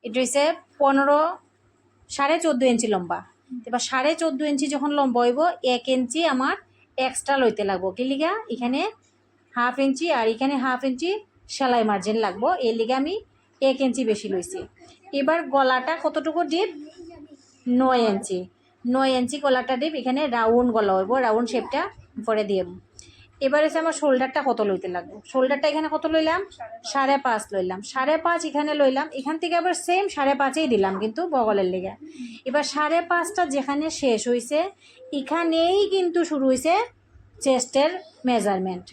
এটা হচ্ছে 15 14.5 ইঞ্চি লম্বা। এবার 14.5 ইঞ্চি যখন লম্বা হইব 1 ইঞ্চি আমার এক্সট্রা লইতে লাগবো। কি লিগা এখানে 1/2 ইঞ্চি আর এখানে 1/2 ইঞ্চি সেলাই মার্জিন লাগবো, এর লিগে আমি 1 ইঞ্চি বেশি লইছি। এবার গলাটা কতটুকু ডিপ 9 ইঞ্চি, 9 ইঞ্চি গলাটা ডিপ। এখানে রাউন্ড গলা হইব, রাউন্ড শেপটা করে দিয়ে। এবার এসে আমার শোল্ডারটা কত লইতে লাগবে, শোল্ডারটা এখানে কত লইলাম 5.5 লইলাম, 5.5 এখানে লইলাম। এখান থেকে আবার সেম 5.5ই দিলাম কিন্তু বগলের লেগে। এবার 5.5টা যেখানে শেষ হয়েছে এখানেই কিন্তু শুরু হয়েছে চেস্টের মেজারমেন্ট।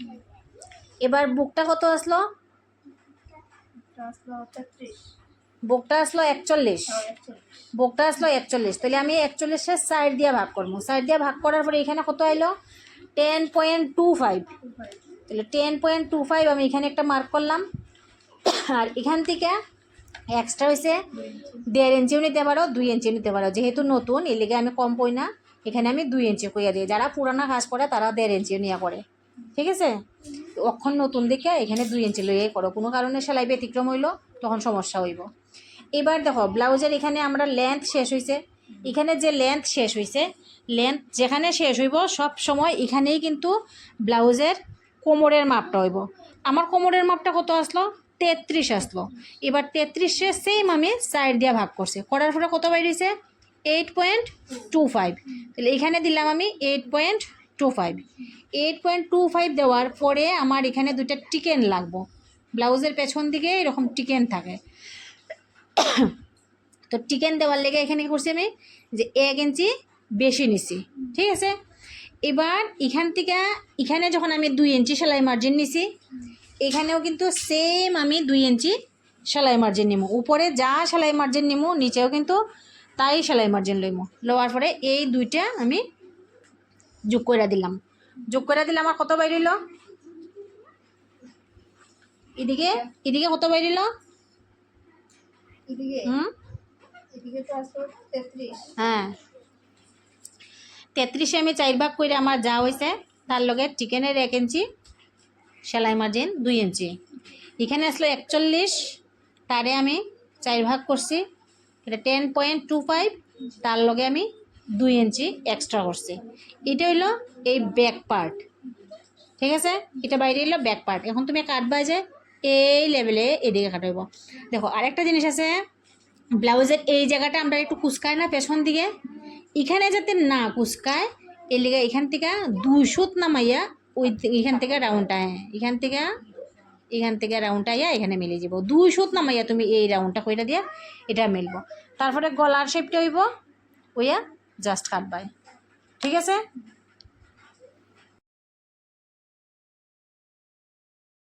এবার বুকটা কত আসলো, বুকটা আসলো 41, বুকটা আসলো 41। তাহলে আমি 41-এর সাইড দিয়ে ভাগ করবো, সাইড দিয়ে ভাগ করার পরে এখানে কত আইলো 10.25। তাহলে 10.25 আমি এখানে একটা মার্ক করলাম। আর এখান থেকে এক্সট্রা হয়েছে 1.5 ইঞ্চিও নিতে পারো, 2 ইঞ্চিও নিতে পারো। যেহেতু নতুন এর লিগে আমি কম পই না, এখানে আমি 2 ইঞ্চি কইয়া দিই। যারা পুরানা কাজ করে তারা 1.5 ইঞ্চিও নিয়ে করে, ঠিক আছে। অক্ষণ নতুন দেখে এখানে 2 ইঞ্চি লইয়াই করো, কোনো কারণে সেলাই ব্যতিক্রম হইলো তখন সমস্যা হইব। এবার দেখো ব্লাউজের এখানে আমরা লেন্থ শেষ হয়েছে, এখানে যে লেন্থ শেষ হয়েছে, লেন্থ যেখানে শেষ হইব সব সময় এখানেই কিন্তু ব্লাউজের কোমরের মাপটা হইব। আমার কোমরের মাপটা কত আসলো 33 আসলো। এবার 33-এ সেম আমি সাইড দিয়ে ভাগ করছি, করার পরে কত বাইরেছে 8.25। তাহলে এখানে দিলাম আমি 8.25। 8.25 দেওয়ার পরে আমার এখানে দুইটা টিকেন লাগবো, ব্লাউজের পেছন দিকে এরকম টিকেন থাকে। তো টিকেন দেওয়ার লেগে এখানে করছি আমি যে 1 ইঞ্চি বেশি নিছি, ঠিক আছে। এবার এখান থেকে এখানে যখন আমি 2 ইঞ্চি সেলাই মার্জিন নিছি, এখানেও কিন্তু সেম আমি 2 ইঞ্চি সেলাই মার্জিন নিমু। উপরে যা সেলাই মার্জিন নিমু নিচেও কিন্তু তাই সেলাই মার্জিন লইমু। লওয়ার পরে এই দুইটা আমি যোগ করে দিলাম, যোগ করে দিলে আমার কত বাইরিল, এদিকে এদিকে কত বাইরিল, হ্যাঁ 33-এ আমি 4 ভাগ করে আমার যা হয়েছে তার লগে চিকেনের 1 ইঞ্চি সেলাই মার্জিন 2 ইঞ্চি। এখানে আসলো 41, তারে আমি 4 ভাগ করছি, এটা 10.25, তার লগে আমি 2 ইঞ্চি এক্সট্রা করছি। এটা হইলো এই ব্যাক পার্ট, ঠিক আছে। এটা বাইরে এলো ব্যাক পার্ট। এখন তুমি কাটবা যে এই লেভেলে এদিকে কাটাইব। দেখো আরেকটা জিনিস আছে, ব্লাউজের এই জায়গাটা আমরা একটু কুচকাই না পেছন দিকে, এখানে যাতে না কুচকায় এর লিগে এখান থেকে 2 সুত নামাইয়া ওই এখান থেকে রাউন্ডটা, এখান থেকে রাউন্ডটা আইয়া এখানে মিলে যাব। 2 সুত নামাইয়া তুমি এই রাউন্ডটা কইরা দিয়া এটা মিলবো। তারপরে গলার শেপটা হইব ওইয়া জাস্ট কাটবাই, ঠিক আছে।